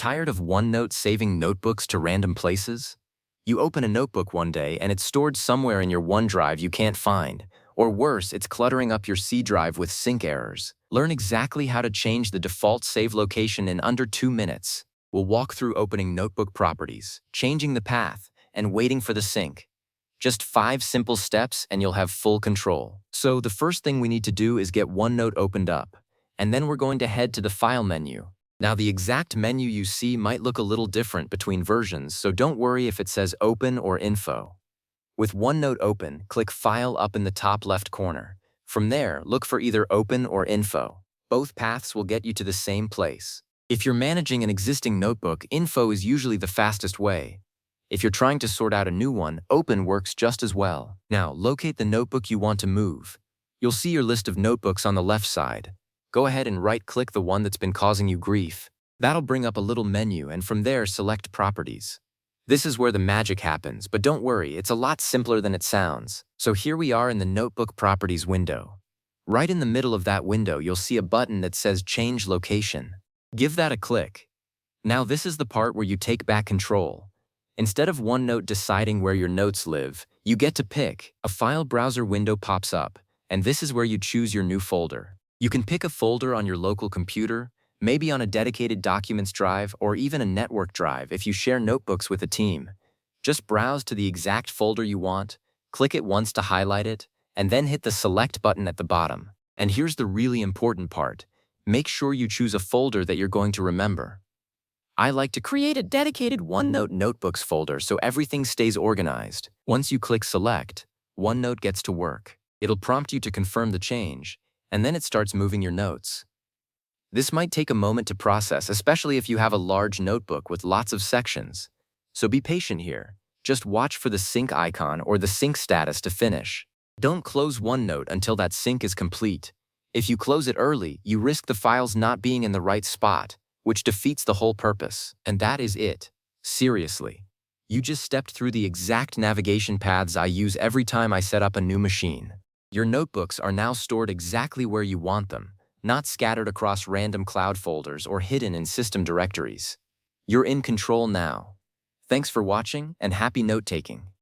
Tired of OneNote saving notebooks to random places? You open a notebook one day and it's stored somewhere in your OneDrive you can't find. Or worse, it's cluttering up your C drive with sync errors. Learn exactly how to change the default save location in under 2 minutes. We'll walk through opening notebook properties, changing the path, and waiting for the sync. Just 5 simple steps and you'll have full control. So the first thing we need to do is get OneNote opened up. And then we're going to head to the File menu. Now, the exact menu you see might look a little different between versions, so don't worry if it says Open or Info. With OneNote open, click File up in the top left corner. From there, look for either Open or Info. Both paths will get you to the same place. If you're managing an existing notebook, Info is usually the fastest way. If you're trying to sort out a new one, Open works just as well. Now, locate the notebook you want to move. You'll see your list of notebooks on the left side. Go ahead and right-click the one that's been causing you grief. That'll bring up a little menu, and from there, select Properties. This is where the magic happens, but don't worry, it's a lot simpler than it sounds. So here we are in the Notebook Properties window. Right in the middle of that window, you'll see a button that says Change Location. Give that a click. Now this is the part where you take back control. Instead of OneNote deciding where your notes live, you get to pick. A file browser window pops up, and this is where you choose your new folder. You can pick a folder on your local computer, maybe on a dedicated documents drive, or even a network drive if you share notebooks with a team. Just browse to the exact folder you want, click it once to highlight it, and then hit the Select button at the bottom. And here's the really important part. Make sure you choose a folder that you're going to remember. I like to create a dedicated OneNote Notebooks folder so everything stays organized. Once you click Select, OneNote gets to work. It'll prompt you to confirm the change, and then it starts moving your notes. This might take a moment to process, especially if you have a large notebook with lots of sections. So be patient here. Just watch for the sync icon or the sync status to finish. Don't close OneNote until that sync is complete. If you close it early, you risk the files not being in the right spot, which defeats the whole purpose. And that is it. Seriously. You just stepped through the exact navigation paths I use every time I set up a new machine. Your notebooks are now stored exactly where you want them, not scattered across random cloud folders or hidden in system directories. You're in control now. Thanks for watching and happy note-taking.